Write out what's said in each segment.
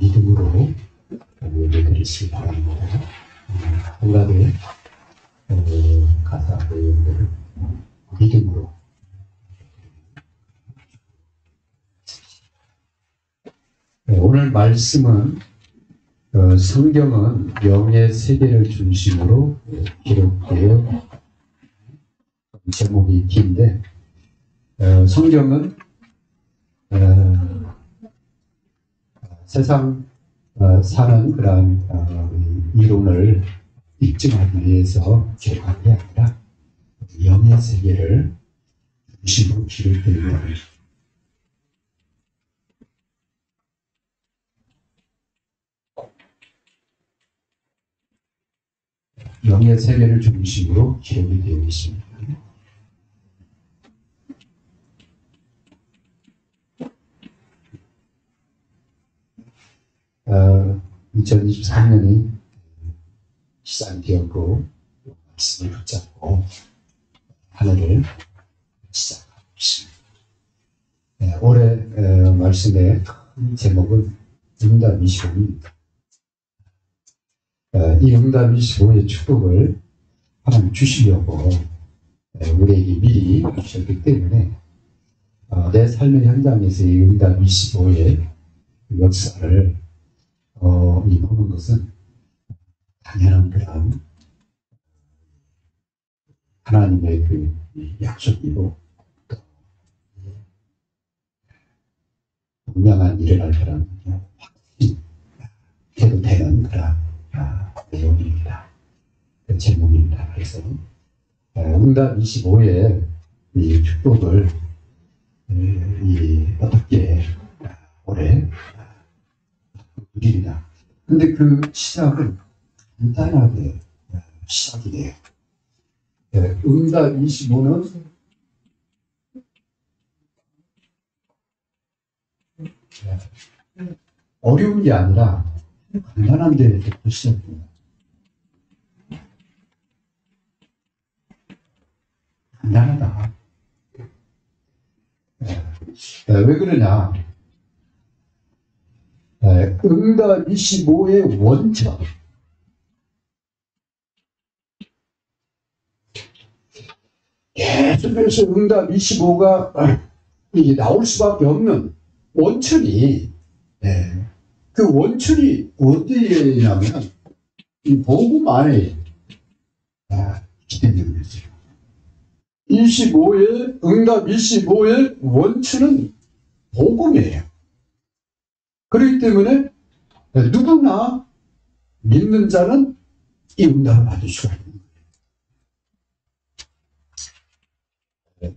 믿음으로 예배드리시기 바랍니다. 한 가지 가사 내용들을 믿음으로 오늘 말씀은 성경은 영의 세계를 중심으로 기록되어 제목이 긴데 성경은 세상 사는 그러한 이론을 입증하기 위해서 기록한 게 아니라 영의 세계를 중심으로 기록되는 겁니다. 영의 세계를 중심으로 기록이 되어 있습니다. 2023년이 시작되었고 말씀을 붙잡고 한 해를 시작하고 있습니다. 올해 말씀의 큰 제목은 응답 25입니다. 이 응답 25의 축복을 하나님 주시려고 우리에게 미리 주셨기 때문에 내 삶의 현장에서 이 응답 25의 역사를 보는 것은 당연한 그런 하나님의 그 약속이고 또 분명한 일어날 그런 확신해도 되는 그런 내용입니다. 그 제목입니다. 그래서 응답 25의 이 축복을 어떻게 올해 누리리나. 근데 그 시작은 간단하게 시작이 돼요. 응답 25는 어려운 게 아니라 간단한 데부터 시작됩니다. 간단하다. 왜 그러냐? 응답 25의 원천. 계속해서 응답 25가 이게 나올 수밖에 없는 원천이, 그 원천이 어디에냐면, 이 복음 안에 기대되는 거죠. 25의, 응답 25의 원천은 복음이에요. 그렇기 때문에 누구나 믿는 자는 이 응답을 받을 수가 있는 거예요.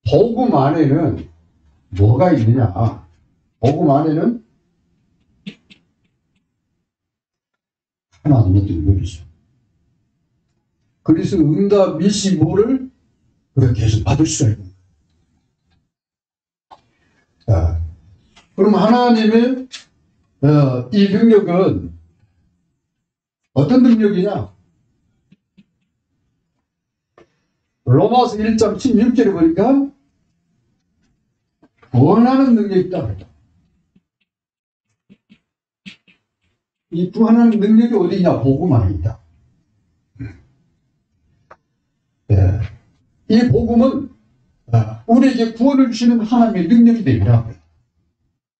복음 안에는 뭐가 있느냐? 복음 안에는 하나님의 능력이죠. 그래서 응답 25를 우리가 계속 받을 수가 있는 거예요. 그럼 하나님의 이 능력은 어떤 능력이냐? 로마서 1장 16절에 보니까 구원하는 능력이 있다. 이 구원하는 능력이 어디 있냐? 복음 안에 있다. 이 복음은 우리에게 구원을 주시는 하나님의 능력이 됩니다.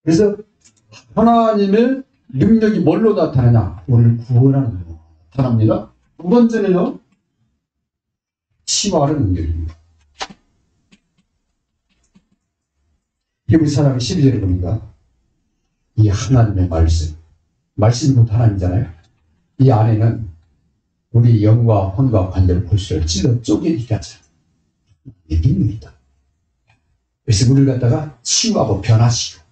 그래서 하나님의 능력이 뭘로 나타나냐? 우리를 구원하는 능력으로 나타납니다. 두 번째는요, 치유하는 능력입니다. 히브리 사람 12절에 보니까 이 하나님의 말씀이 곧 하나님이잖아요. 이 안에는 우리 영과 혼과 관절 골수를 찔러 쪼개기까지 하는 능력이 있다. 그래서 우리를 갖다가 치유하고 변화시키고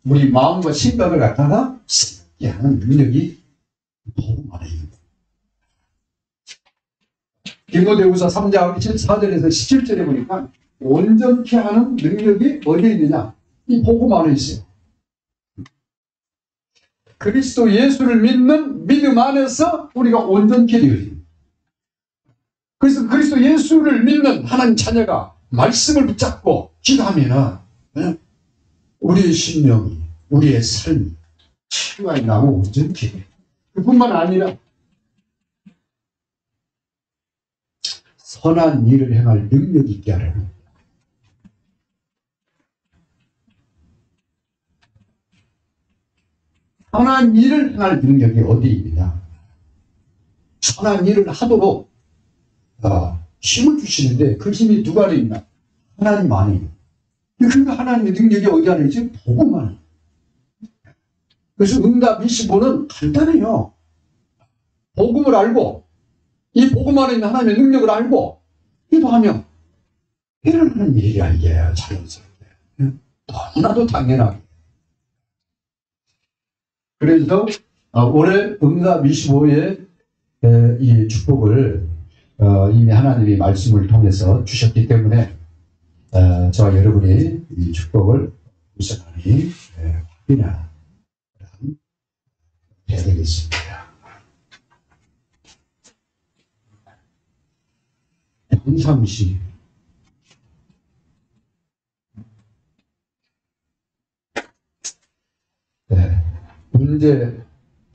우리 마음과 생각을 갖다가 새롭게 하는 능력이 복음 안에 있는 거예요. 디모데후서 3장 4절에서 17절에 보니까 온전케 하는 능력이 어디에 있느냐? 이 복음 안에 있어요. 그리스도 예수를 믿는 믿음 안에서 우리가 온전케 되어 있습니다. 그래서 그리스도 예수를 믿는 하나님 자녀가 말씀을 붙잡고 기도하면은 예? 우리의 신명이, 우리의 삶이 치유가 나고 온전히 그뿐만 아니라 선한 일을 행할 능력이 있게 하라는 선한 일을 행할 능력이 어디 있느냐? 선한 일을 하도록 힘을 주시는데 그 힘이 누가 있나? 하나님 안에. 그 하나님의 능력이 어디 안에 있지? 복음만. 그래서 응답 25는 간단해요. 복음을 알고 이 복음 안에 있는 하나님의 능력을 알고 기도하면 일어나는 일이야. 이게 자연스럽게. 너무나도 당연하게. 그래서 올해 응답 25의 이 축복을 이미 하나님이 말씀을 통해서 주셨기 때문에 저와 여러분이 이 축복을 우선하니 확인해야 되겠습니다. 평상시 문제,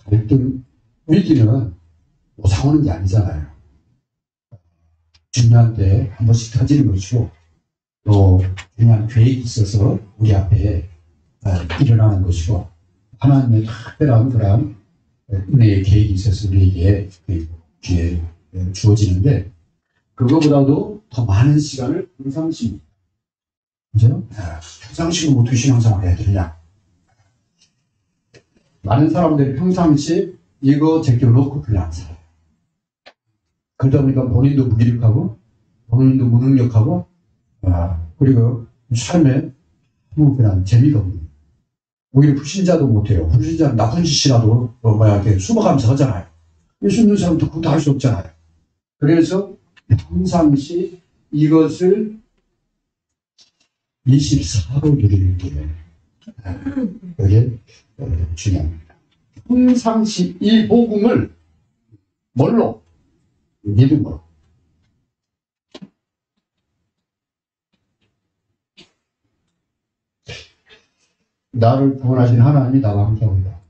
갈등, 위기는 못 오는 게 아니잖아요. 중요한 때 한 번씩 터지는 것이고 또 중요한 계획이 있어서 우리 앞에 일어나는 것이고 하나님의 특별한 그런 은혜의 계획이 있어서 우리에게 귀에 주어지는데 그거보다도 더 많은 시간을 평상시 그죠? 평상시는 어떻게 신앙생활을 해야 되느냐? 많은 사람들이 평상시 이거 제껴놓고 그냥 살아요. 그러다 보니까 본인도 무기력하고 본인도 무능력하고 그리고 삶에 그냥 재미가 없는 오히려 불신자도 못해요. 불신자는 나쁜 짓이라도 이렇게 숨어가면서 하잖아요. 예수 믿는 사람도 그것도 할 수 없잖아요. 그래서 평상시 이것을 24로 누리는 게 그게 중요합니다. 평상시 이 복음을 뭘로? 믿음으로. 나를 구원하신 하나님이 나와 함께하고 있다.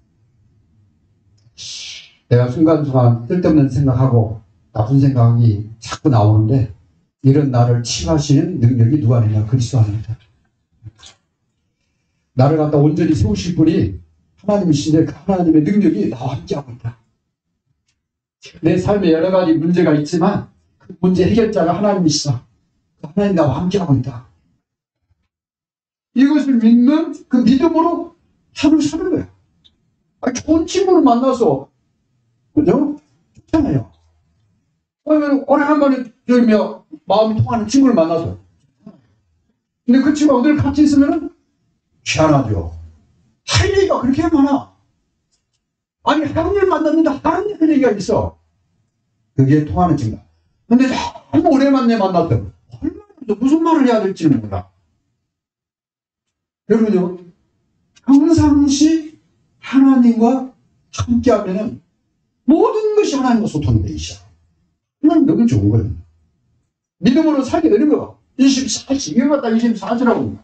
내가 순간순간 쓸데없는 생각하고 나쁜 생각이 자꾸 나오는데 이런 나를 치유하시는 능력이 누가 아니냐? 그리스도 안입니다. 나를 갖다 온전히 세우실 분이 하나님이신데 그 하나님의 능력이 나와 함께하고 있다. 내 삶에 여러 가지 문제가 있지만 그 문제 해결자가 하나님이시다. 그 하나님 나와 함께하고 있다. 이것을 믿는 그 믿음으로 삶을 사는 거야. 좋은 친구를 만나서 그죠? 좋잖아요. 오래간만에 마음이 통하는 친구를 만나서 근데 그 친구가 늘 같이 있으면 희한하죠. 할 얘기가 그렇게 많아. 아니 하는 일 만났는데 하는 얘기가 있어. 그게 통하는 친구. 근데 너무 오랜만에 만났던 무슨 말을 해야 될지는 몰라. 여러분요, 평상시 하나님과 함께하면 모든 것이 하나님과 소통되기 시작. 하나님 너무 좋은 거예요. 믿음으로 살게 되는 거야. 24시, 이거 갖다 24시라고.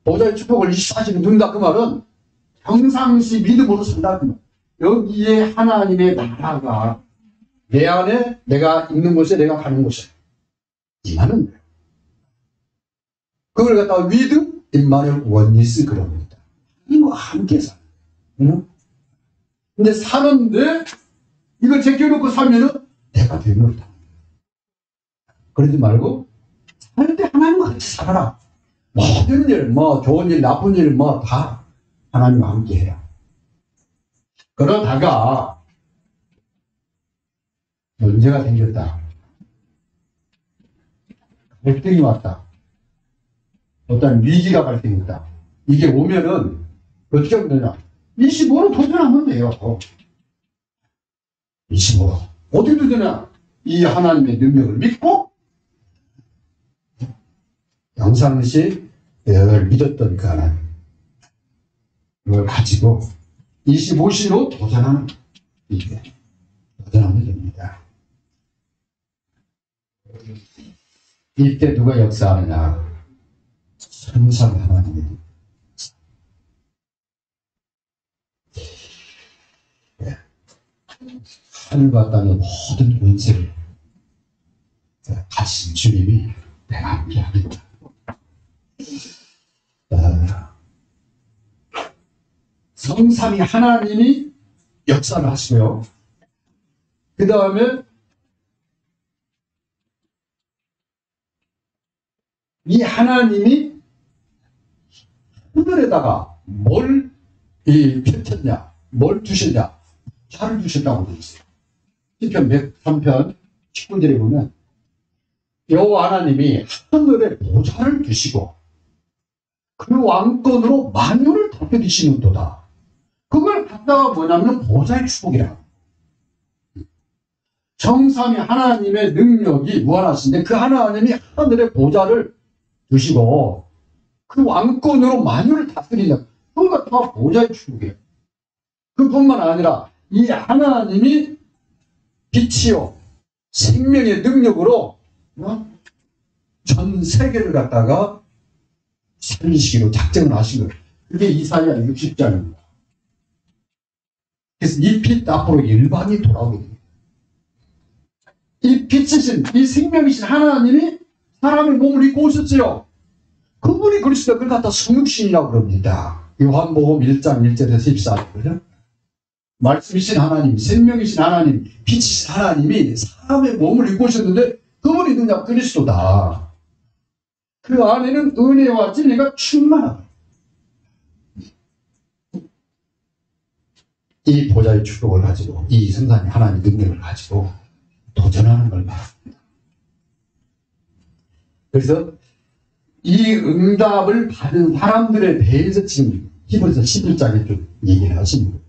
보좌의 축복을 24시를 누린다 그 말은 평상시 믿음으로 산다 그 말. 여기에 하나님의 나라가 내 안에 내가 있는 곳에 내가 가는 곳에 임하는 거예요. 그걸 갖다가 믿음, 임마누엘 원리스 그럽니다. 이거 함께 사는 거예요. 근데 사는데 이걸 제껴놓고 살면은 내가 되는 거다. 그러지 말고 살 때 하나님과 같이 살아라. 모든 일, 좋은 일, 나쁜 일, 다 하나님과 함께 해라. 그러다가 문제가 생겼다. 갈등이 왔다. 어떤 위기가 발생했다. 이게 오면은 어떻게 하면 되냐? 25로 도전하면 돼요. 25로. 어떻게 도전하냐? 이 하나님의 능력을 믿고 영상시 늘 믿었던 그 하나님 그걸 가지고 25시로 도전하면 됩니다. 이때 누가 역사하느냐? 성삼위 하나님이. 하늘과 땅의 모든 권세를 가신 주님이 내가 함께하겠다. 성삼위 하나님이 역사를 하시고요. 그 다음에 이 하나님이 하늘에다가 뭘 펼쳤냐, 뭘 두셨냐, 자를 두셨다고 되어 있어요. 시편 103편 19절에 보면 여호와 하나님이 하늘에 보좌를 두시고 그 왕권으로 만유를 다스리시는도다. 그걸 갖다가 뭐냐면 보좌의 축복이라. 정삼위 하나님의 능력이 무한하신데 그 하나님이 하늘에 보좌를 두시고 그 왕권으로 만유를 다스리는 그걸 갖다가 보좌의 축복이에요. 그뿐만 아니라 이 하나님이 빛이요 생명의 능력으로 전 세계를 갖다가 살리시기로 작정을 하신 거예요. 그게 이사야 60장입니다. 그래서 이 빛 앞으로 일반이 돌아오게 됩니다. 이 빛이신, 이 생명이신 하나님이 사람의 몸을 입고 오셨어요. 그분이 그리스도 그걸 갖다 성육신이라고 그럽니다. 요한복음 1장 1절에서 14절이거든요. 말씀이신 하나님, 생명이신 하나님, 빛이신 하나님이 사람의 몸을 입고 오셨는데 그분이 누구냐? 그리스도다. 그 안에는 은혜와 진리가 충만하다. 이 보좌의 축복을 가지고 이 성삼위 하나님의 능력을 가지고 도전하는 걸 말합니다. 그래서 이 응답을 받은 사람들에 대해서 지금 히브리서 11장에 좀 얘기를 하십니다.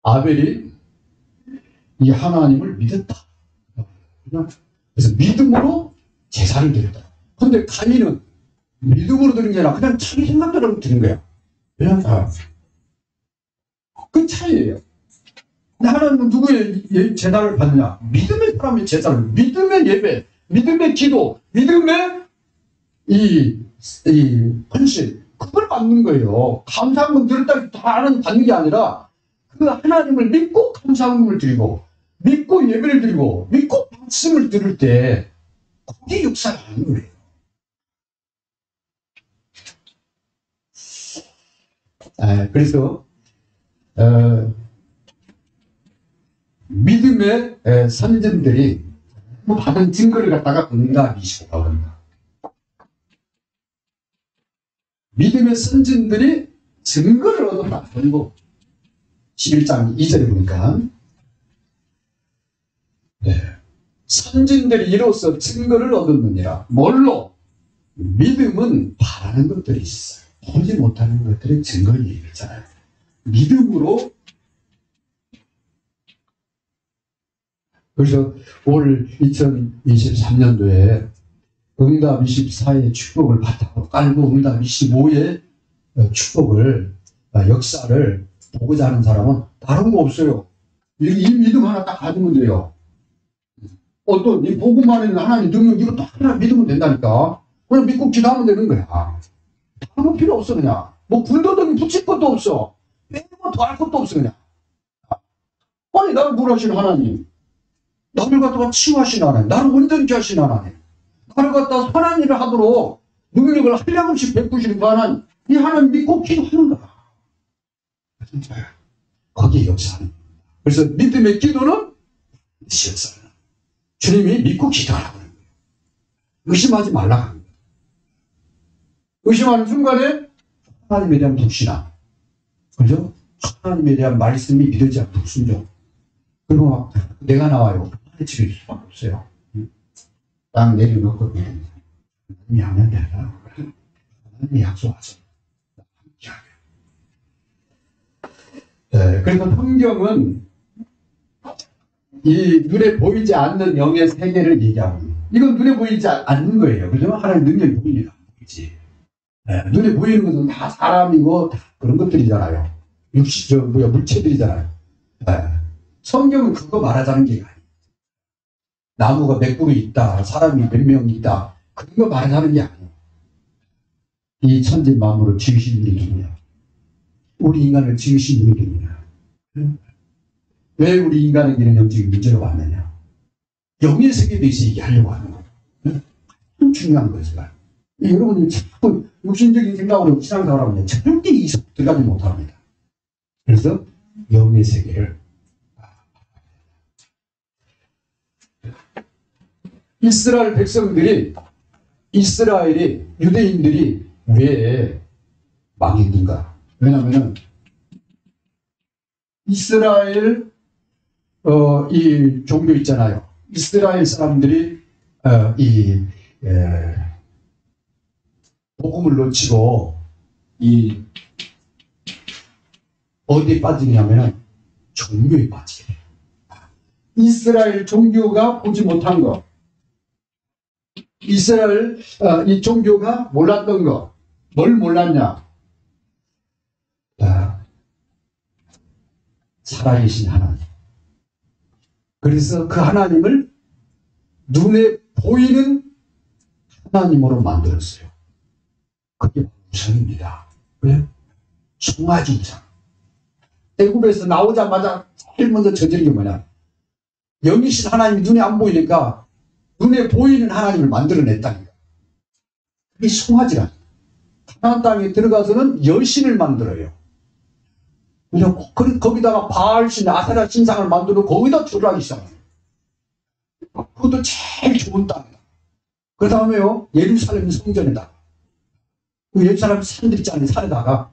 아벨이 이 하나님을 믿었다. 그래서 믿음으로 제사를 드렸다. 근데 가인은 믿음으로 드린 게 아니라 그냥 자기 생각대로 드린 거야. 그냥 그 차이예요. 근데 하나님은 누구의 제사를 받느냐? 믿음의 사람의 제사를, 믿음의 예배, 믿음의 기도, 믿음의 이 헌신, 그걸 받는 거예요. 감사함을 드렸다 다 받는 게 아니라 그 하나님을 믿고 감사함을 드리고 믿고 예배를 드리고 믿고 말씀을 들을 때 그게 역사가 하는 거예요. 그래서 믿음의 선진들이 받은 증거를 갖다가 응답이시고 합니다. 믿음의 선진들이 증거를 얻었다. 그리고 11장 2절에 보니까 선진들이 이로써 증거를 얻었느니라. 뭘로? 믿음은 바라는 것들이 있어요. 보지 못하는 것들의 증거를 얘기했잖아요. 믿음으로. 그래서 올 2023년도에 응답 24의 축복을 바탕으로 깔고 응답 25의 축복을, 역사를 보고자 하는 사람은 다른 거 없어요. 이 믿음 하나 딱 가지면 돼요. 어떤 이 복음만 있는 하나님 능력 이거 딱 하나 믿으면 된다니까. 그냥 믿고 기도하면 되는 거야. 다른 거 필요 없어. 그냥 뭐 불도덕이 붙일 것도 없어. 빼고 더할 것도 없어. 그냥 아니 나를 구하시는 하나님, 나를 갖다가 치유하시는 하나님, 나를 온전케 하시는 하나님, 나를 갖다가 선한 일을 하도록 능력을 한량없이 베푸시는 그 하나님, 이 하나님 믿고 기도하는 거야. 거기에 역사하는 거야. 그래서 믿음의 기도는 역사하는 거야. 주님이 믿고 기도하라고 하는 거예요. 의심하지 말라고 하는 거예요. 의심하는 순간에 하나님에 대한 불신앙, 그죠? 하나님에 대한 말씀이 믿어지지 않고 순종. 그리고 막 내가 나와요. 해치릴 수밖에 없어요. 땅 내려놓고 하나님이 하면 되나? 하나님이 약속하세요. 그래서 성경은 이 눈에 보이지 않는 영의 세계를 얘기하고 있는, 이건 눈에 보이지 않는 거예요. 그죠? 하나님 능력이 보입니다. 그렇지? 눈에 보이는 것은 다 사람이고 다 그런 것들이잖아요. 물체들이잖아요. 성경은 그거 말하자는 게 아니에요. 나무가 몇 그루 있다, 사람이 몇 명 있다, 그런 거 말하는 게 아니에요. 이 천지 만물을 지으신 분이 누구냐? 우리 인간을 지으신 분이 누구냐? 왜 우리 인간에게는 영적인 문제가 왔느냐? 영의 세계에 대해서 얘기하려고 하는 거예요. 중요한 거예요. 여러분이 자꾸 육신적인 생각으로 신앙생활을 하면 절대 이속 들어가지 못합니다. 그래서 영의 세계를 이스라엘 백성들이 이스라엘이 유대인들이 왜 망했는가? 왜냐하면 이스라엘 이 종교 있잖아요. 이스라엘 사람들이 복음을 놓치고 어디에 빠지냐면 종교에 빠지게 돼요. 이스라엘 종교가 보지 못한 거, 이스라엘 이 종교가 몰랐던 거, 뭘 몰랐냐? 살아계신 하나님. 그래서 그 하나님을 눈에 보이는 하나님으로 만들었어요. 그게 우상입니다. 왜? 송아지 우상. 애굽에서 나오자마자 제일 먼저 저지른 게 뭐냐? 영이신 하나님이 눈에 안 보이니까 눈에 보이는 하나님을 만들어냈다니까. 그게 송아지라. 가나안 땅에 들어가서는 여신을 만들어요. 거기다가 바알신, 아세라 신상을 만들어 거기다 절을 하기 시작해요. 그것도 제일 좋은 땅이다. 그 다음에요, 예루살렘 성전에다가. 그 예루살렘 산들 있잖아요. 산에다가.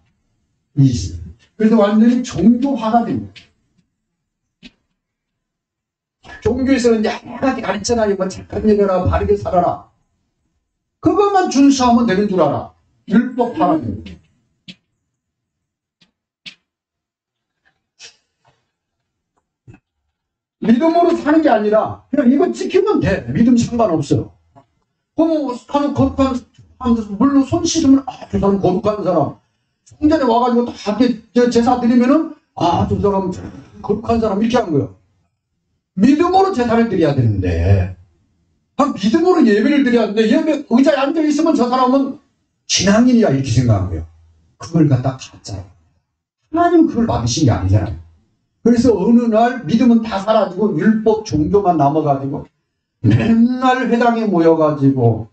그래서 완전히 종교화가 됩니다. 종교에서는 여러 가지 가르쳐놔요. 뭐 착한 일해라, 바르게 살아라. 그것만 준수하면 되는 줄 알아. 율법 하나님. 믿음으로 사는 게 아니라 그냥 이거 지키면 돼. 믿음 상관없어요. 그럼 하는 거룩한 물론 손 씻으면 저 사람 거룩한 사람. 성전에 와가지고 다 제사 드리면은 저 사람 거룩한 사람 이렇게 하는 거예요. 믿음으로 제사를 드려야 되는데 믿음으로 예배를 드려야 되는데 예배 의자에 앉아 있으면 저 사람은 신앙인이야 이렇게 생각한 거예요. 그걸 갖다 가짜로. 하나님은 그걸 받으신 게 아니잖아요. 그래서 어느 날 믿음은 다 사라지고 율법 종교만 남아가지고 맨날 회당에 모여가지고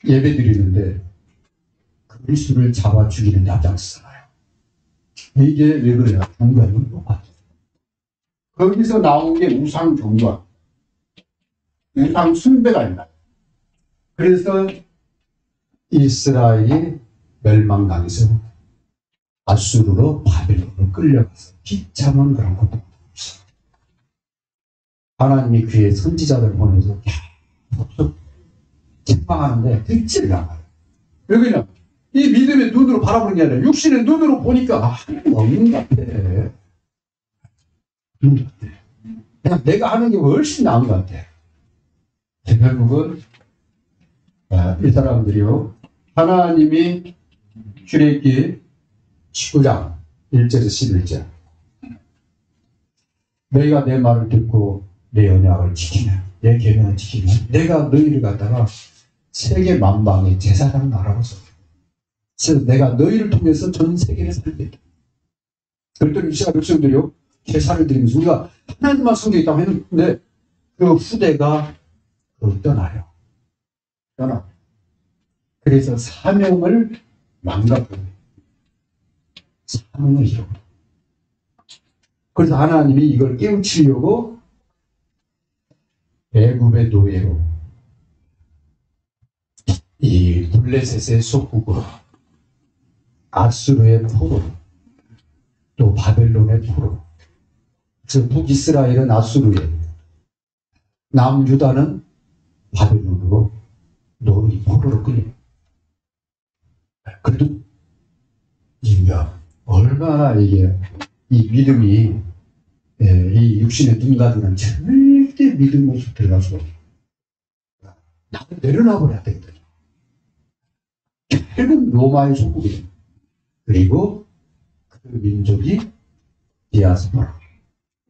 예배 드리는데 그리스도를 잡아 죽이는 데 앞장서잖아요. 이게 왜 그래요? 종교는 높았죠. 거기서 나온 게 우상 종교, 우상 숭배가 있다. 그래서 이스라엘이 멸망당해서 아수르로 바벨론으로 끌려가서 비참한 그런 것도 없어. 하나님이 그의 선지자들 보내서 계속 책망하는데 듣지를 않아요. 여기는 이 믿음의 눈으로 바라보는 게 아니라 육신의 눈으로 보니까 하나님 없는 것 같아. 그냥 내가 하는 게 훨씬 나은 것 같아. 결국은 이 사람들이요, 하나님이 출애굽기 19장 1절에서 11절 너희가 내 말을 듣고 내 언약을 지키면, 내 계명을 지키면 내가 너희를 갖다가 세계 만방의 제사장 나라로 서 그래서 내가 너희를 통해서 전 세계를 살게 했다. 그랬더니 이스라엘 백성들이요, 제사를 드리면서 우리가 하나님만 성경에 있다고 했는데 그 후대가 떠나요. 떠나. 그래서 사명을 망각합니다. 사명을 잃어. 그래서 하나님이 이걸 깨우치려고 애굽의 노예로 이 블레셋의 속국으로 아수르의 포로 또 바벨론의 포로, 즉 북이스라엘은 아수르에, 남유다는 바벨론으로 노예 포로로 끌려. 그래도 얼마나 이게 이 믿음이 이 육신의 눈 가지고는 절대 믿음 모습 들어갈 수가 없어요. 나도 내려놔 버려야 되거든요. 결국 로마의 속국이에요. 그리고 그 민족이 디아스포라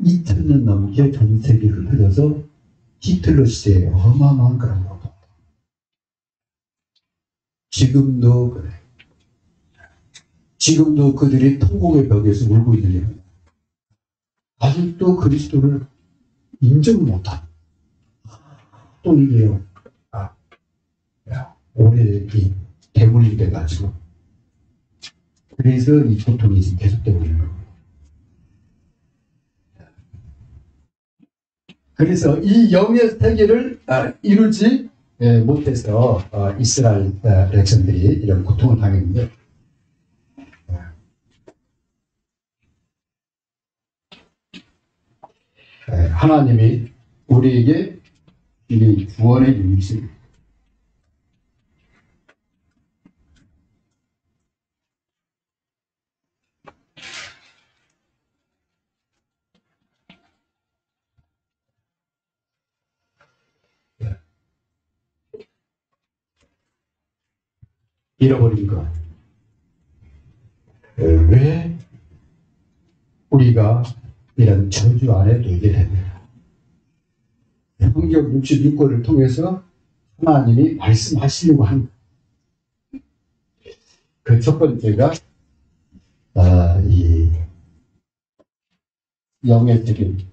2000년 넘게 전 세계를 흘려서 히틀러 시대에 어마어마한 그런 거. 지금도 그래. 지금도 그들이 통곡의 벽에서 울고 있는 일입니다. 아직도 그리스도를 인정 못한. 또 이게요. 오래 대물림 돼가지고. 그래서 이 고통이 계속되고 있는 겁니다. 그래서 이 영의 세계를 이루지 못해서 이스라엘 백성들이 이런 고통을 당했는데, 하나님이 우리에게 이 구원의 유익을 잃어버린 것. 왜 우리가 이런 저주 안에 놓이게 됩니다. 성경 66권을 통해서 하나님이 말씀하시려고 한 그 첫 번째가 이 영의 책임.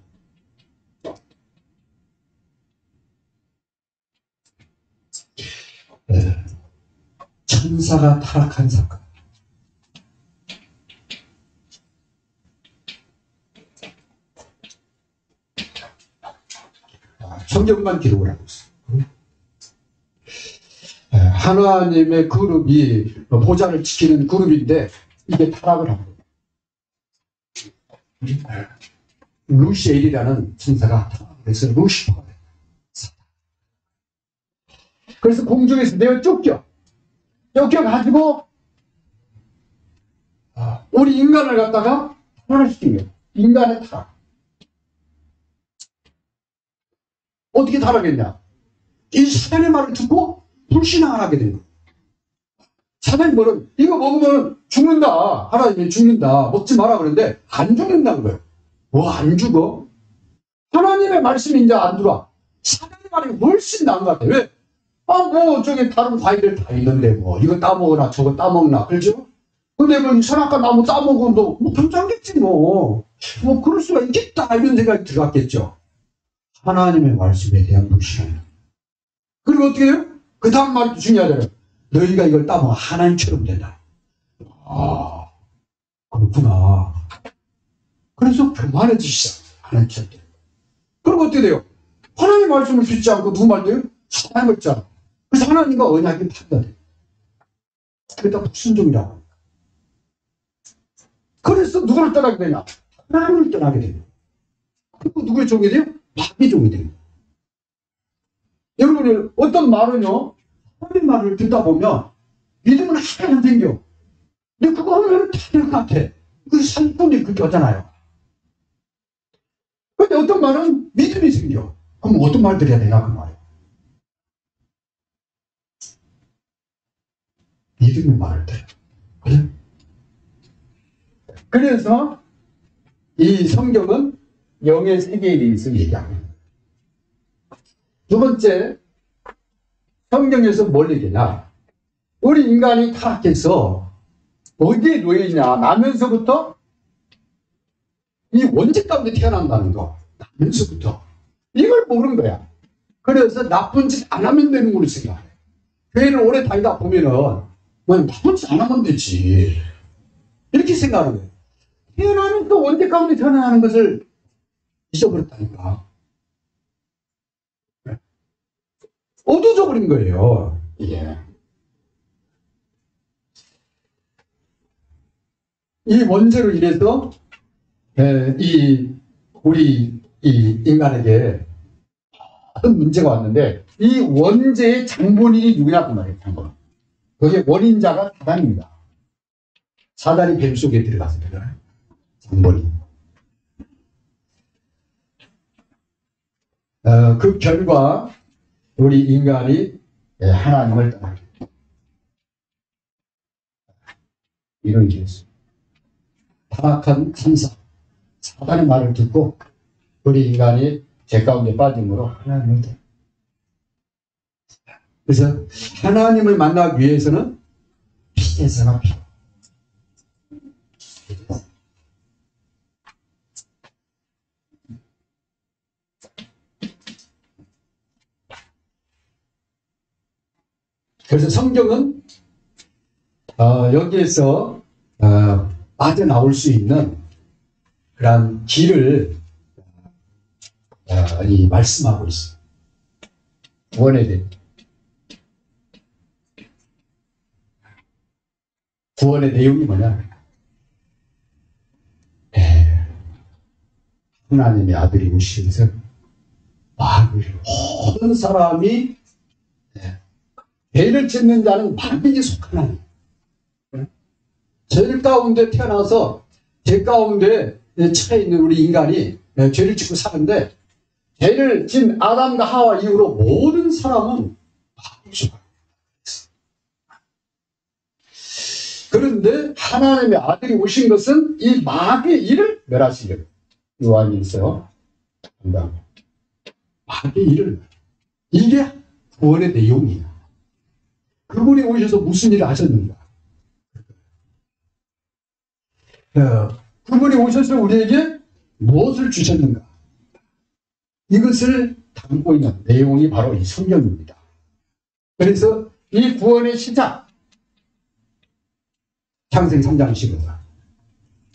천사가 타락한 사건. 성경만 기록을 하고 있어요. 하나님의 그룹이 보좌를 지키는 그룹인데 이게 타락을 한 거예요. 루시엘이라는 천사가 그래서 루시퍼가 돼요. 그래서 공중에서 내어 쫓겨가지고 우리 인간을 갖다가 타락시킨 거예요. 인간의 타락. 어떻게 타락했냐? 이 사단의 말을 듣고 불신앙을 하게 된 거예요. 사단이 뭐는 이거 먹으면 죽는다. 하나님이 죽는다. 먹지 마라 그러는데 안 죽는다는 거예요. 뭐 안 죽어? 하나님의 말씀이 이제 안 들어와. 사단의 말이 훨씬 나은 것 같아요. 왜? 뭐 저기 다른 과일들 다 있는데 뭐 이거 따먹으나 저거 따먹나 그렇죠? 근데 뭐 선악과 나무 따먹으면 뭐 괜찮겠지 뭐 그럴 수가 있겠다 이런 생각이 들어갔겠죠. 하나님의 말씀에 대한 불신앙. 그리고 어떻게 해요? 그 다음 말이 중요하잖아요. 너희가 이걸 따먹으면 하나님처럼 된다. 그렇구나. 그래서 교만해지시죠. 하나님처럼 된다. 그리고 어떻게 돼요? 하나님의 말씀을 듣지 않고 누구 말대요? 사단을 듣잖아. 그래서 하나님과 언약이 판단돼요. 그러다 불순종이라고 합니다. 그래서 누구를 떠나게 되냐? 하나님을 떠나게 돼요. 그리고 누구의 종이 돼요? 마귀의 종이 돼요. 여러분들 어떤 말은요, 하나님 말을 듣다 보면 믿음은 하나도 안 생겨. 근데 그거 하면 다 될 것 같아. 그 산분이 그렇게 하잖아요. 근데 어떤 말은 믿음이 생겨. 그럼 어떤 말 드려야 되나 그 말이에요. 믿음의 말을 들어요. 그래? 그래서 이 성경은 영의 세계에 대해서 얘기합니다. 두 번째, 성경에서 뭘 얘기하냐? 우리 인간이 타락해서 어디에 놓여있냐? 나면서부터 이 원죄 가운데 태어난다는 거. 나면서부터. 이걸 모르는 거야. 그래서 나쁜 짓 안 하면 되는 걸로 생각해. 교회를 오래 다니다 보면은 뭐 나쁜 짓 안 하면 되지. 이렇게 생각하는 거예요. 태어나면 또 원죄 가운데 태어나는 것을 잊어버렸다니까. 어두워져 버린 거예요. 이게. 이 원죄로 인해서 우리 인간에게 어떤 문제가 왔는데 이 원죄의 장본인이 누구냐고 말이에요. 장본. 그게 원인자가 사단입니다. 사단이 뱀 속에 들어가서 그래요. 장본인. 그 결과 우리 인간이 하나님을 떠나게 됩니다. 이런 게 있어요. 타락한 천사, 사단의 말을 듣고 우리 인간이 죄 가운데 빠짐으로 하나님을 대. 그래서 하나님을 만나기 위해서는 피제사가 필요. 그래서 성경은 여기에서 빠져나올 수 있는 그런 길을 말씀하고 있어요. 구원에 대해. 구원의 내용이 뭐냐? 하나님의 아들이 오시면서 모든 사람이 죄를 짓는 자는 마귀에 속하나니 죄 가운데 태어나서 죄 가운데 처해 있는 우리 인간이 죄를 짓고 사는데 죄를 진 아담과 하와 이후로 모든 사람은 마귀에 속하나니. 그런데 하나님의 아들이 오신 것은 이 마귀의 일을 멸하시려고. 요한일서 마귀의 일을, 이게 구원의 내용이야. 그분이 오셔서 무슨 일을 하셨는가? 그분이 오셔서 우리에게 무엇을 주셨는가? 이것을 담고 있는 내용이 바로 이 성경입니다. 그래서 이 구원의 시작, 창세기 3장 15절.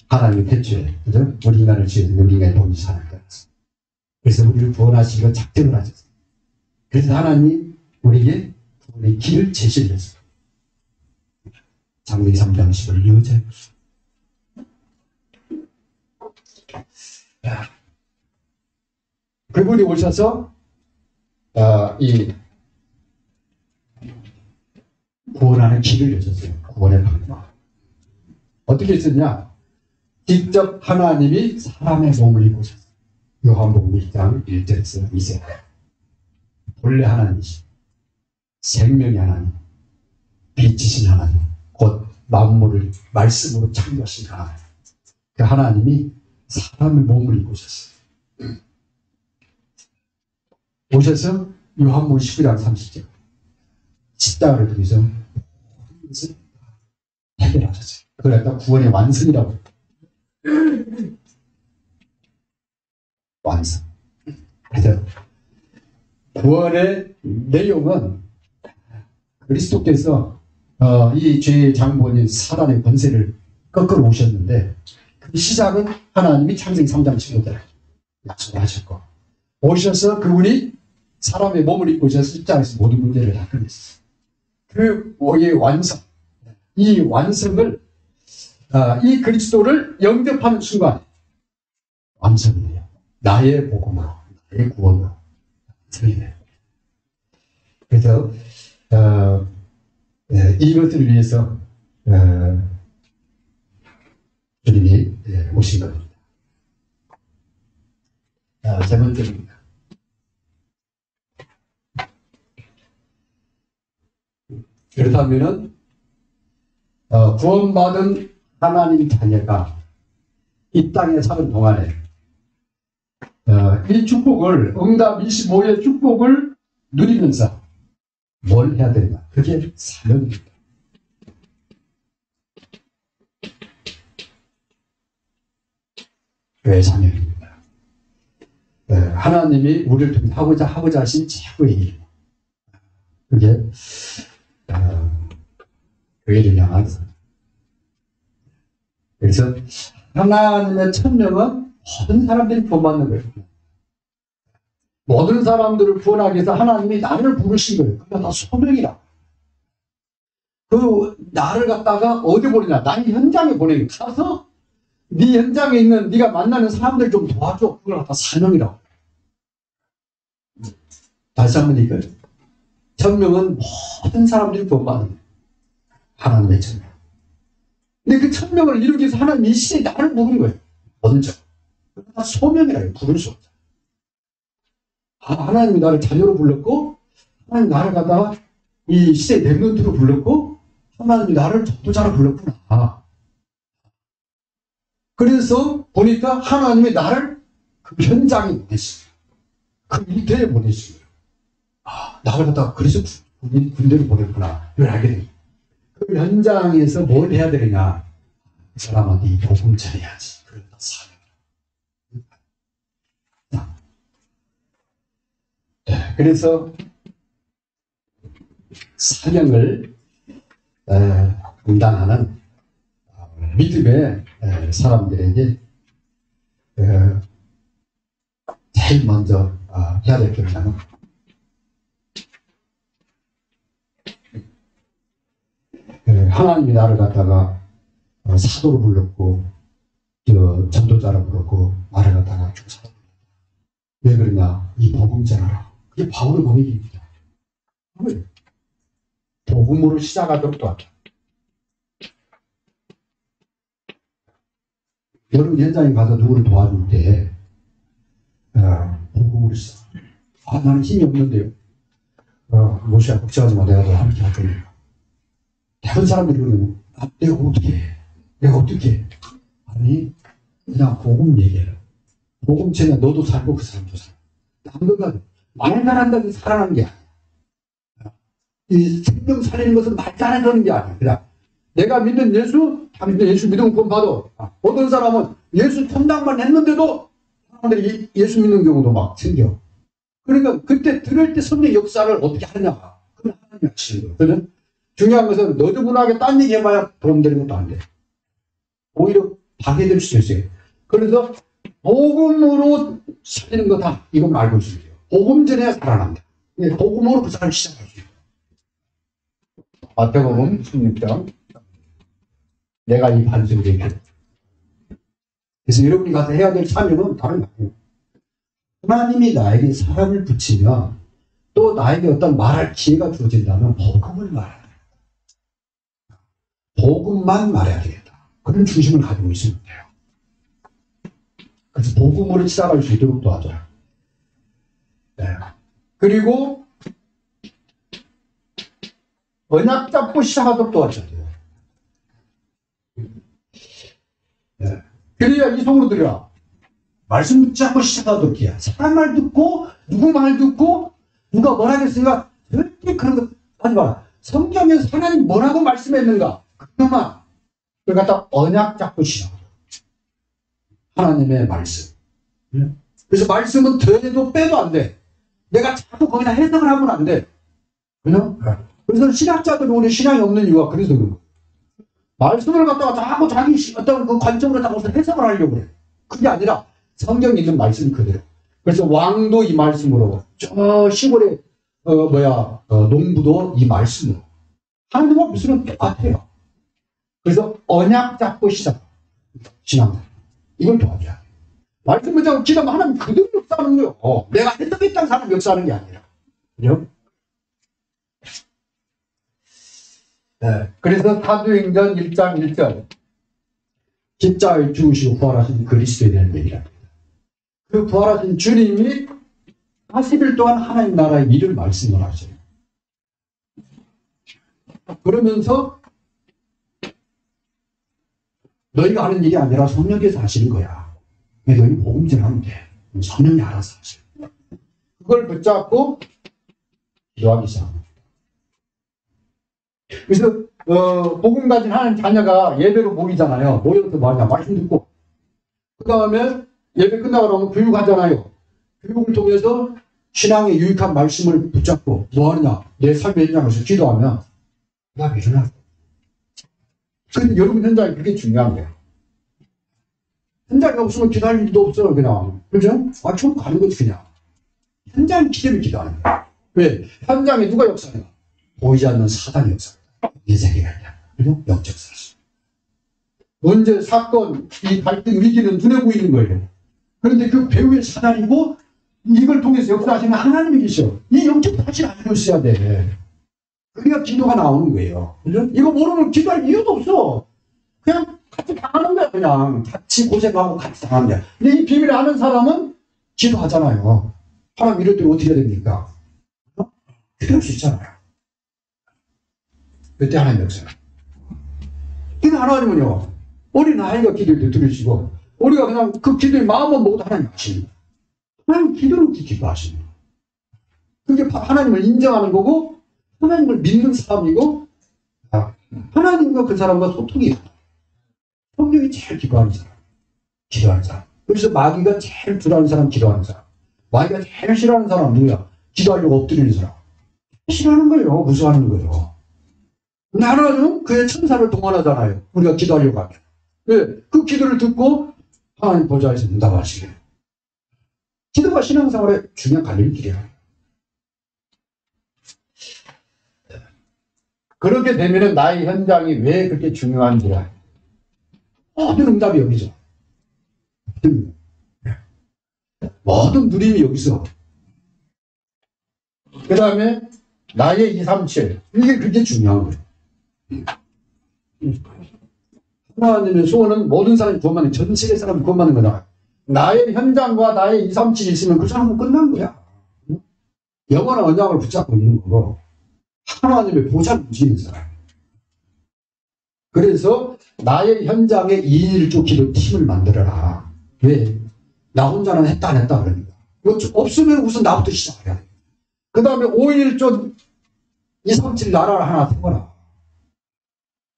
하나님이 태초에 우리 인간을 지으신 우리 인간의 본이 사는 거였어. 그래서 우리를 구원하시기로 작정을 하셨어요. 그래서 하나님이 우리에게 구원의 길을 제시를 했어요. 창세기 3장 15절 이어져요. 그분이 오셔서 이 구원하는 길을 여셨어요. 구원의 방법. 어떻게 했었냐? 직접 하나님이 사람의 몸을 입고 오셨어요. 요한복음 1장 1절에서 2절. 본래 하나님이시, 생명의 하나님, 빛이신 하나님, 곧 만물을 말씀으로 창조하신 하나님. 그 하나님이 사람의 몸을 입고 오셨어요. 오셔서 요한복음 19장 30절 십자가를 들이서 모든 것을 해결하셨어요. 그걸 갖다 구원의 완성이라고 해요. 완성. 그래서 구원의 내용은 그리스도께서 이 죄의 장본인 사단의 권세를 꺾으러 오셨는데 그 시작은 하나님이 창세기 3장 15절 약속을 하셨고, 오셔서 그분이 사람의 몸을 입고 오셔서 십자가에서 모든 문제를 다 끝냈어요. 그 완성, 이 완성을 이 그리스도를 영접하는 순간 완성이에요. 나의 복음으로, 나의 구원으로 완성이 돼요. 그래서 이것을 위해서 주님이 오신 겁니다. 세 번째입니다. 그렇다면은 구원받은 하나님 자녀가 이 땅에 사는 동안에 이 축복을, 응답 25의 축복을 누리면서 뭘 해야 되냐? 그게 사명입니다. 왜 사명입니다? 하나님이 우리를 통해 하고자 하신 최고의 일, 그게 교회를 향한 사. 그래서 하나님의 천명은 모든 사람들이 구원받는 거예요. 모든 사람들을 구원하기 위해서 하나님이 나를 부르신 거예요. 그게 다 소명이라. 그 나를 갖다가 어디 보내냐? 나의 현장에 보내는, 가서 네 현장에 있는 네가 만나는 사람들 좀 도와줘. 그걸 갖다 사명이라고. 다시 한번 이거예요. 천명은 모든 사람들이 구원받는 거예요. 하나님의 천명. 근데 그 천명을 이루기 위해서 하나님이 이 시대에 나를 부른 거예요. 먼저. 다 소명이라고 부를 수 없잖아요. 하나님이 나를 자녀로 불렀고, 하나님이 나를 갖다가 이 시대 렘넌트로 불렀고, 하나님이 나를 전도자로 불렀구나. 그래서 보니까 하나님이 나를 그 현장에 보냈어요. 그 일대에 보내신 거예요. 아, 나를 갖다가 그래서 군대를 보냈구나. 이걸 알게 됩니다. 그 현장에서 뭘 해야 되느냐. 그 사람한테 이 복음 전해야지. 그러다 사명. 네, 그래서 사명을 감당하는 믿음의 사람들에게 제일 먼저 해야 될 결정은 하나님이 나를 갖다가 사도로 불렀고 전도자로 불렀고 나를 갖다가 교사로 불렀다. 왜 그러냐? 이 복음 전하라. 그게 바울의 고백입니다. 복음으로 시작하도록 도왔다. 여러분 현장에 가서 누구를 도와줄 때 복음으로 시작. 나는 힘이 없는데요. 모시야 걱정하지 마. 내가 너 함께 할 거니까. 다른 사람들이 그러면 내가 어떻게 해? 내가 어떻게 해? 아니 그냥 복음 얘기해라. 복음 전에 너도 살고 그 사람도 살고. 남들과 말 잘한다고 살아나는 게 아니야. 이 생명 살리는 것은 말 잘하는 게 아니야. 그냥 내가 믿는 예수, 당신도 예수 믿으면 구원 받아. 어떤 사람은 예수 천당만 했는데도 사람들이 예수 믿는 경우도 막 생겨. 그러니까 그때 들을 때 성령 역사를 어떻게 하느냐. 그건 하나님이 하시는 거예요. 그죠? 중요한 것은 너저분하게 딴 얘기 해봐야 도움되는 것도 안 돼. 오히려 파괴될 수 있어요. 그래서 복음으로 살리는 거다. 이건 알고 있어야 돼요. 복음 전에 살아난다. 복음으로 그 사람을 시작할 수 있어요. 마태복음 16장. 내가 이 반석이 되게. 그래서 여러분이 가서 해야 될 참여는 다른 거 아니에요. 하나님이 나에게 사람을 붙이면 또 나에게 어떤 말할 기회가 주어진다면 복음을 말해야 돼요. 복음만 말해야 되겠다. 그런 중심을 가지고 있으면 돼요. 그래서 복음으로 시작할 수 있도록 도와줘라. 네. 그리고 언약 잡고 시작하도록 도와줘야 돼요. 네. 그래야 이 속으로 들어가. 말씀 붙잡고 시작하도록 해야. 사람 말 듣고 누구 말 듣고 누가 뭐라겠으니까 절대 그런 거 하지 마라. 성경에서 하나님 뭐라고 말씀했는가 그것만 그걸 갖다 언약 잡고 시작하도록. 하나님의 말씀. 그래서 말씀은 더해도 빼도 안 돼. 내가 자꾸 거기다 해석을 하면 안 돼. 그죠? 그래서 신학자들이 오늘 신앙이 없는 이유가 그래서 그런 거예요. 말씀을 갖다가 자꾸 자기 어떤 그 관점으로 다 해석을 하려고 그래. 그게 아니라 성경에 있는 말씀 그대로. 그래서 왕도 이 말씀으로, 저 시골의 농부도 이 말씀으로. 하나님과 무슨 똑같아요. 그래서 언약 잡고 시작. 신앙. 이걸 도와줘야 돼. 말씀을 잡고 기도하면 하나님 그대로 역사하는 거예요. 내가 해석했다는 사람 역사하는 게 아니라. 그죠? 네. 그래서 사도행전 1장 1절. 십자가에 죽으시고 부활하신 그리스도에 대한 얘기랍니다. 그 부활하신 주님이 40일 동안 하나님 나라의 일을 말씀을 하셔요. 그러면서 너희가 하는 일이 아니라 성령께서 하시는 거야. 너희 복음 전하면 돼. 성령이 알아서 하셔요. 그걸 붙잡고 기도하기 시작합니다. 그래서 복음 가진 하나님 자녀가 예배로 모이잖아요. 모여서 뭐하냐 말씀 듣고 그 다음에 예배 끝나고 나면 교육하잖아요. 교육을 통해서 신앙의 유익한 말씀을 붙잡고 뭐하느냐 내 삶의 현장에서 기도하면 나 일어나. 근데 여러분 현장이 그게 중요한 거예요. 현장이 없으면 기도할 일도 없어요. 그냥 그죠? 좀 가는 거지 그냥. 현장 기대를 기도하는 거예요. 왜? 현장에 누가 역사하냐? 보이지 않는 사단이 역사합니다. 내 세계가 아니야. 그리고 영적 사실. 문제, 사건, 이 갈등, 위기는 눈에 보이는 거예요. 그런데 그 배후의 사단이고 이걸 통해서 역사하시는 하나님이 계셔. 이 영적 사실 알고 있어야 돼. 그래야 기도가 나오는 거예요. 그죠? 이거 모르면 기도할 이유도 없어. 그냥 같이 당하는 거야. 그냥 같이 고생하고 같이 당하는 거야. 근데 이 비밀을 아는 사람은 기도하잖아요. 하나님 이럴 때 어떻게 해야 됩니까? 기도할 수 있잖아요. 그때 하나님 역사. 근데 하나님은요, 어린 아이가 기도를 들으시고, 우리가 그냥 그 기도의 마음만 먹어도 하나님 하시는 거예요. 하나님 기도를 기도하시는 거예요. 그게 하나님을 인정하는 거고 하나님을 믿는 사람이고 하나님과 그 사람과 소통이 있다. 성령이 제일 기도하는 사람. 기도하는 사람. 그래서 마귀가 제일 두려워하는 사람, 기도하는 사람. 마귀가 제일 싫어하는 사람 누구야? 기도하려고 엎드리는 사람. 싫어하는 거예요. 무서워하는 거예요. 나라는 그의 천사를 동원하잖아요. 우리가 기도하려고 하면. 왜? 그 기도를 듣고 하나님 보좌에서 응답하시게. 기도가 신앙생활의 중요한 갈림길이야. 그렇게 되면 나의 현장이 왜 그렇게 중요한지라. 모든 응답이 여기서. 모든 누림이 여기서. 그 다음에 나의 237. 이게 그렇게 중요한 거예요. 하나님의 소원은 모든 사람이 구원받는, 전 세계 사람이 구원받는 거다. 나의 현장과 나의 237이 있으면 그 사람은 끝난 거야. 영원한 언약을 붙잡고 있는 거고, 하나님의 보좌를 움직이는 사람. 그래서 나의 현장에 2인 1조 기도팀을 만들어라. 왜? 나 혼자는 했다 안 했다 그러니까. 없으면 우선 나부터 시작해야 돼. 그 다음에 5인 1조 237 나라를 하나 세워라.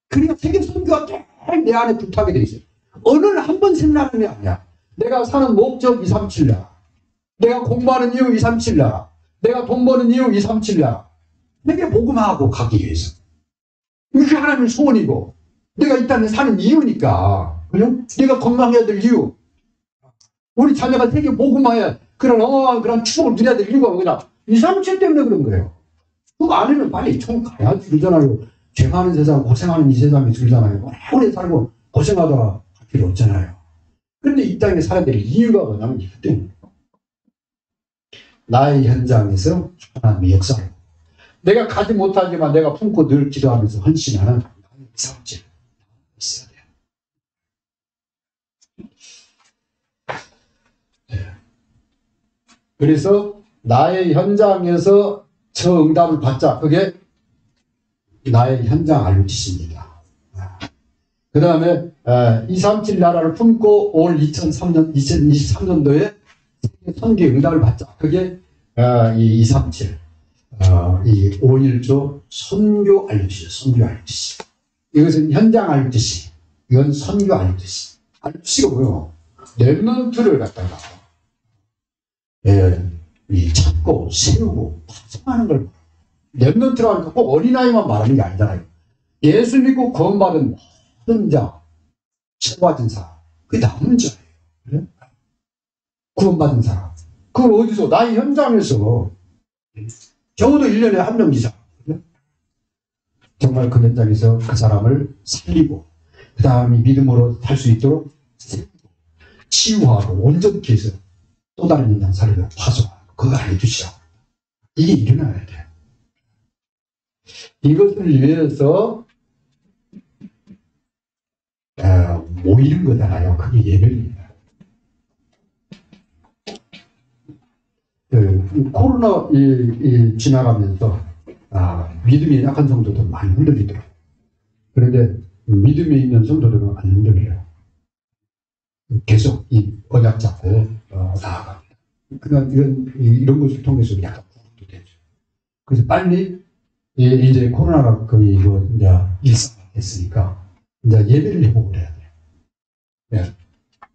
그러니까 세계 선교가 쫙 내 안에 불타게 돼 있어요. 어느 한 번 생각하는 게 아니야. 내가 사는 목적 237야. 내가 공부하는 이유 237야. 내가 돈 버는 이유 237야. 내게 복음하고 가기 위해서. 이게 하나님의 소원이고 내가 이 땅에 사는 이유니까. 그죠? 내가 건강해야 될 이유. 우리 자녀가 세계 복음화해 그런 어마어마한 그런 축복을 누려야 될 이유가 뭐냐. 237 때문에 그런 거예요. 그거 아니면 빨리 총 가야지 그러잖아요. 죄 많은 세상, 고생하는 이 세상에 들잖아요. 오래 살고 고생하다가 갈 필요 없잖아요. 그런데 이 땅에 살아야 될 이유가 뭐냐면 이것 때문에. 나의 현장에서 하나님의 역사를. 내가 가지 못하지만 내가 품고 늘 기도하면서 헌신하는 이상질 있어야 돼요. 네. 그래서 나의 현장에서 저 응답을 받자. 그게 나의 현장 RUTC입니다. 그 다음에 237 나라를 품고 올 2023년도에 선교 응답을 받자. 그게 이 237 이 5.1조 선교 RUTC죠. 선교 RUTC. 이것은 현장 RUTC. 이건 선교 RUTC. RUTC가 뭐예요? 랩런트를 갖다가 찾고 세우고 파송하는 걸. 랩런트라고 하니까 꼭 어린아이만 말하는 게 아니잖아요. 예수 믿고 구원받은 모든 자, 채워진 사람, 그게 남은 자예요. 그래? 구원받은 사람. 그걸 어디서? 나의 현장에서. 적어도 1년에 한 명 이상. 그래? 정말 그 현장에서 그 사람을 살리고, 그 다음에 믿음으로 살 수 있도록 치유하고 온전케 해서 또 다른 현장 살리고 파송하고, 그거 알려주시오. 이게 일어나야 돼. 이것을 위해서 모이는 거잖아요. 그게 예배입니다. 코로나 지나가면서 믿음이 약한 성도들 많이 흔들리더라고요. 그런데 믿음이 있는 성도들은 안 흔들려요. 계속 이 언약 잡고 나아갑니다. 그러니까 이런 것을 통해서 약간 구원도 되죠. 그래서 빨리 이제 코로나가 거의 이제 일상화됐으니까 이제 예배를 회복을 해야 돼요. 네.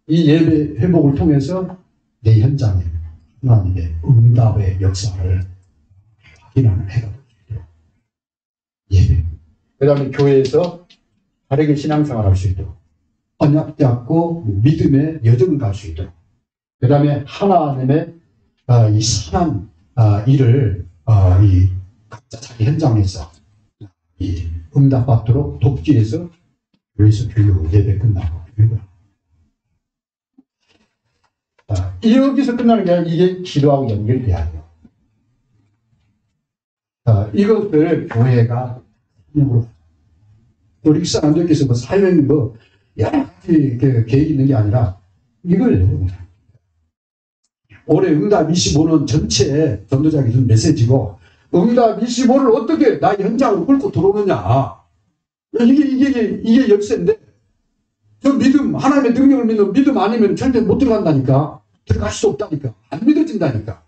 이 예배 회복을 통해서 내 현장에 하나님의 응답의 역사를 확인하는 해가 될 수 있도록 예배. 그 다음에 교회에서 바르게 신앙생활 할 수 있도록 언약 잡고 믿음의 여정을 갈 수 있도록 그 다음에 하나님의 이 선한 일을 각자 자기 현장에서 이 응답받도록 돕기 위해서 교회에서 교육 예배 끝나고 여기서 끝나는 게 아니라 이게 기도하고 연결돼야 돼요. 이것을 교회가 사명으로 우리 사람들께서 뭐 사명이 뭐 여러 가지 계획이 있는 게 아니라 이걸 올해 응답 25는 전체 전도자에게 준 메시지고 응답 25를 어떻게 나의 현장으로 끌고 들어오느냐. 이게 열쇠인데, 저 믿음, 하나님의 능력을 믿는 믿음 아니면 절대 못 들어간다니까. 들어갈 수 없다니까. 안 믿어진다니까.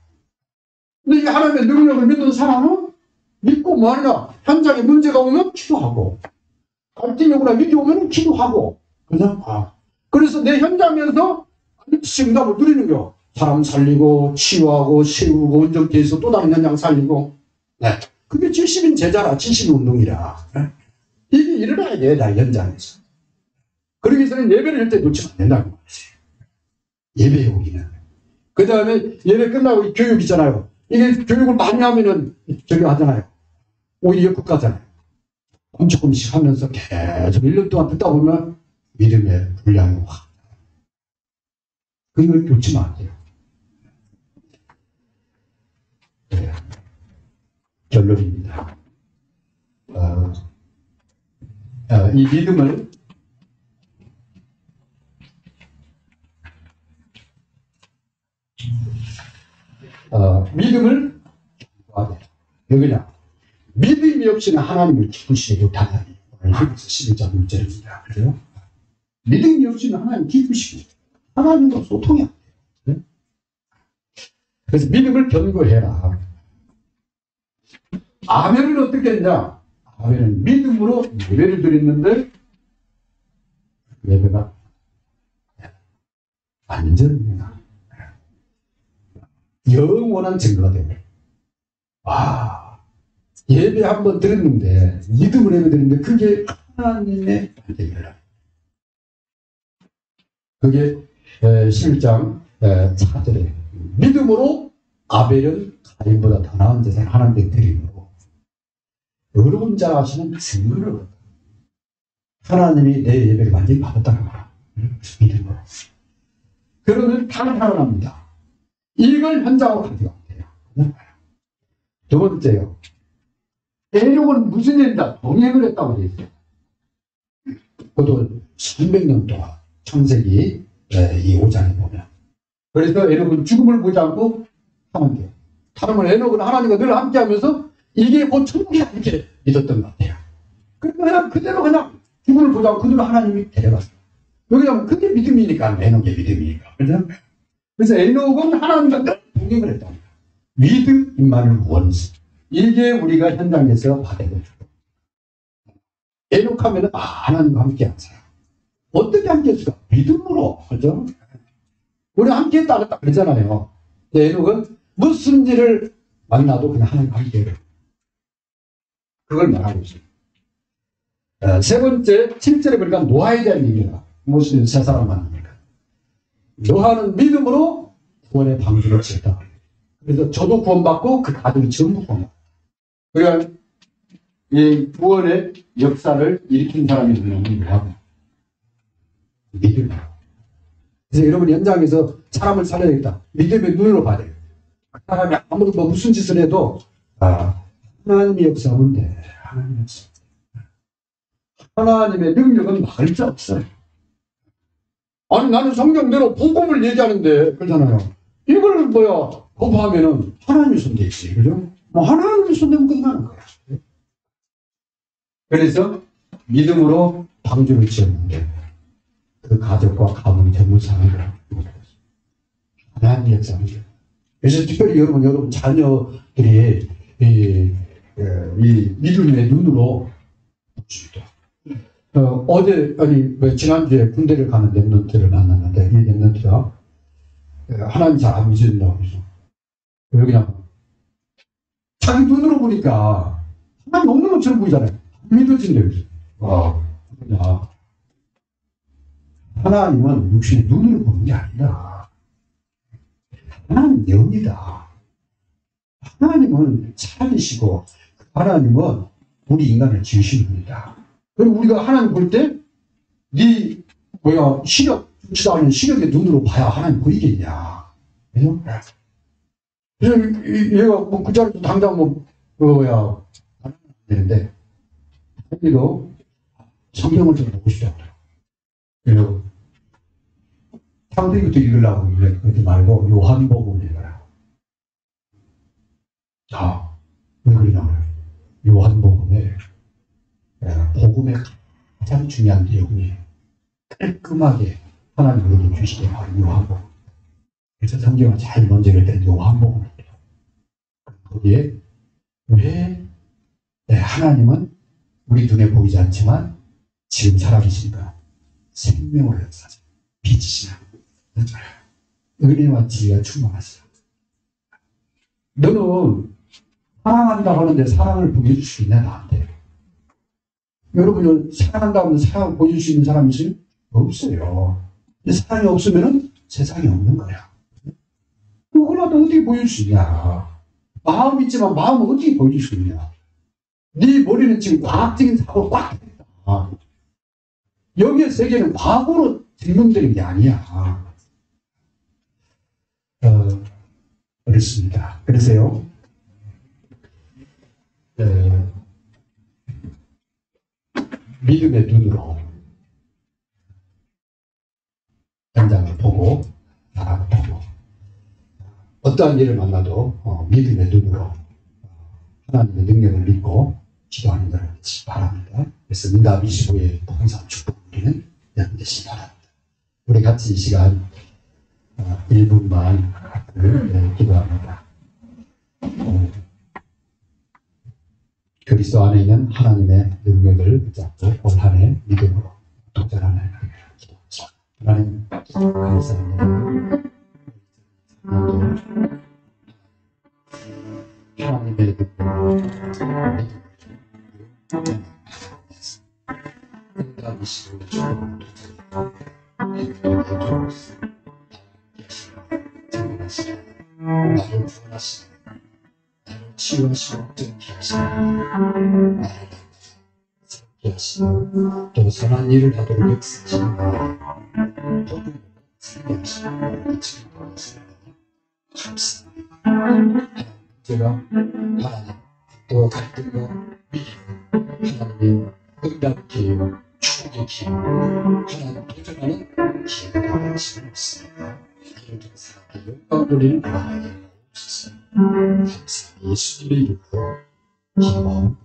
근데 이 하나님의 능력을 믿는 사람은 믿고 뭐하느냐? 현장에 문제가 오면 기도하고, 갈등이 오거나 위기 오면 기도하고, 그죠? 그래서 내 현장에서 응답을 누리는 거. 사람 살리고, 치유하고, 세우고, 원정대에서 또 다른 현장 살리고. 네. 그게 70인 제자라, 70인 운동이라. 네. 이게 일어나야 돼, 나 현장에서. 그러기 위해서는 예배를 할 때 놓치면 안 된다는 거예요. 예배 오기는. 그 다음에 예배 끝나고 교육 있잖아요. 이게 교육을 많이 하면은 저기 하잖아요. 오히려 역극 가잖아요. 조금씩 하면서 계속 1년 동안 듣다 보면 믿음의 분량이 확. 그걸 놓치면 안 돼요. 네. 결론입니다. 이 믿음을 믿음을 왜 그냥 믿음이 없이는 하나님을 기쁘시게 못하다니. 오늘 히브리서 11장 1절입니다. 그래요? 믿음이 없이는 하나님 기쁘시게 하나님과 소통이 안 돼요. 네? 그래서 믿음을 견고해라. 아벨은 어떻게 했냐? 아벨은 믿음으로 예배를 드렸는데 예배가 완전히 영원한 증거가 됩니다. 예배 한번 드렸는데, 믿음을 예배 드렸는데, 그게 하나님의 반대입니다. 그게 11장 4절에 믿음으로 아벨은 가인보다 더 나은 제사를 하나님께 드림으로 의로운 자 하시는 증거를 얻었다. 하나님이 내 예배를 완전히 받았다는 거야. 믿음으로. 그러면 다 살아납니다. 이걸 현장으로 가져가면 돼요. 두 번째요. 에녹은 무슨 일이다? 동행을 했다고 되어 있어요. 그것도 300년 동안 창세기 이 5장에 보면. 그래서 에녹은 죽음을 보지 않고 함께. 다름은 에녹은 하나님과 늘 함께 하면서 이게 곧 천국이야 이렇게 믿었던 것 같아요. 그러니까 그대로 그냥 죽음을 보지 않고 그대로 하나님이 데려갔어요. 왜냐하면 그게 믿음이니까, 에녹의 믿음이니까. 그래서 에녹은 하나님과 늘 동행을 했답니다. 믿음만을 원수. 이게 우리가 현장에서 받아야 되죠. 에녹하면 하나님과 함께 한 사람. 어떻게 함께 했을까? 믿음으로. 그죠? 우리 함께 했다 그러잖아요. 에녹은 무슨 일을 만나도 그냥 하나님과 함께 해요. 그걸 말하고 있습니다. 세 번째, 7절에 보니까 노아에 대한 얘기가 무슨 세 사람 만납니까? 노아는 믿음으로 구원의 방주를 지었다. 그래서 저도 구원받고 그 가족이 전부 구원받고. 그러니까 이 구원의 역사를 일으킨 사람이 누구냐면 믿음. 그래서 여러분 현장에서 사람을 살려야겠다. 믿음의 눈으로 봐야 돼요. 사람이 아무리 무슨 짓을 해도 하나님의 역사하면 돼. 하나님의 역사. 하나님의 능력은 막을 수 없어요. 아니 나는 성경대로 복음을 얘기하는데 그러잖아요. 이걸 거부하면은 하나님의 손대 있어요. 그죠? 하나님의 손대면 끝나는 거야. 그래서 믿음으로 방주를 지었는데 그 가족과 가문이 전부 사람을 하나님의 역사입니다. 그래서 특별히 여러분 자녀들이 이 믿음의 눈으로 봅시다. 지난주에 군대를 가는 랩런트를 만났는데, 이 랩런트가 하나님 잘 안 믿는다고 해서, 그냥 자기 눈으로 보니까 하나님 없는 것처럼 보이잖아요. 믿어진대요. 하나님은 육신의 눈으로 보는 게 아니라, 하나님은 영이다. 하나님은 살리시고, 하나님은 우리 인간을 지으신 분이다. 그리고 우리가 하나님 볼 때, 시력, 좋지도 않은 시력의 눈으로 봐야 하나님 보이겠냐. 그죠? 그래서 얘가 그 자리도 당장 안 되는데, 하기도 성경을 좀 보고 싶다고 그래요. 그리고 창세기부터 읽으려고 그러지 말고 요한복음을 읽어라. 왜 그러냐면, 요한복음에 복음의 가장 중요한 내용이 깔끔하게 하나님으로 주시게 바로 요한복음. 그래서 성경을 잘 먼저 읽을 때 요한복음을 해요. 거기에 왜 하나님은 우리 눈에 보이지 않지만 지금 살아계신가? 생명을 역사하죠. 빛이시나? 은혜와 지혜가 충만하시라. 너는 사랑한다고 하는데 사랑을 보여줄 수 있냐? 나한테. 여러분, 사랑한다고 하면 사랑을 보여줄 수 있는 사람이 있어요? 없어요. 근데 사랑이 없으면 세상이 없는 거야. 그걸 어떻게 보여줄 수 있냐? 마음이 있지만 마음을 어떻게 보여줄 수 있냐? 네 머리는 지금 과학적인 사고로 꽉 있다. 여기의 세계는 과거로 증명되는 게 아니야. 그렇습니다. 그래서요, 믿음의 눈으로 현장을 보고, 나라를 보고, 어떠한 일을 만나도 믿음의 눈으로 하나님의 능력을 믿고 기도하는 것을 바랍니다. 그래서 응답 25의 풍성 축복 우리는 연되시기 바랍니다. 우리 같이 이 시간 1분만 기도합니다. 그리스도 안에 있는 하나님의 능력을 붙잡고 올 한 해 믿음으로 도전하는 기도합니다. 하나님 감사합니다. 하나님의 능력을 응답이시고 축복을 도전하시라. 나를 구원하시라. 나를 치유하시고 정케 하시라. 나를 새롭게 하시고 또 선한 일을 하도록 역사하시는 나를 복음으로 살려하시고 나를 지키도록 하시라. 감사합니다. 제가 하나님 또 갈등과 위기 하나님의 응답 기회와 축복의 기회 하나님 도전하는 기회가 되시는 것입니다. 이를 통해서 영광 돌리는 하나님의 없으시오. 감사 예수님의 이름으로 기도합니다.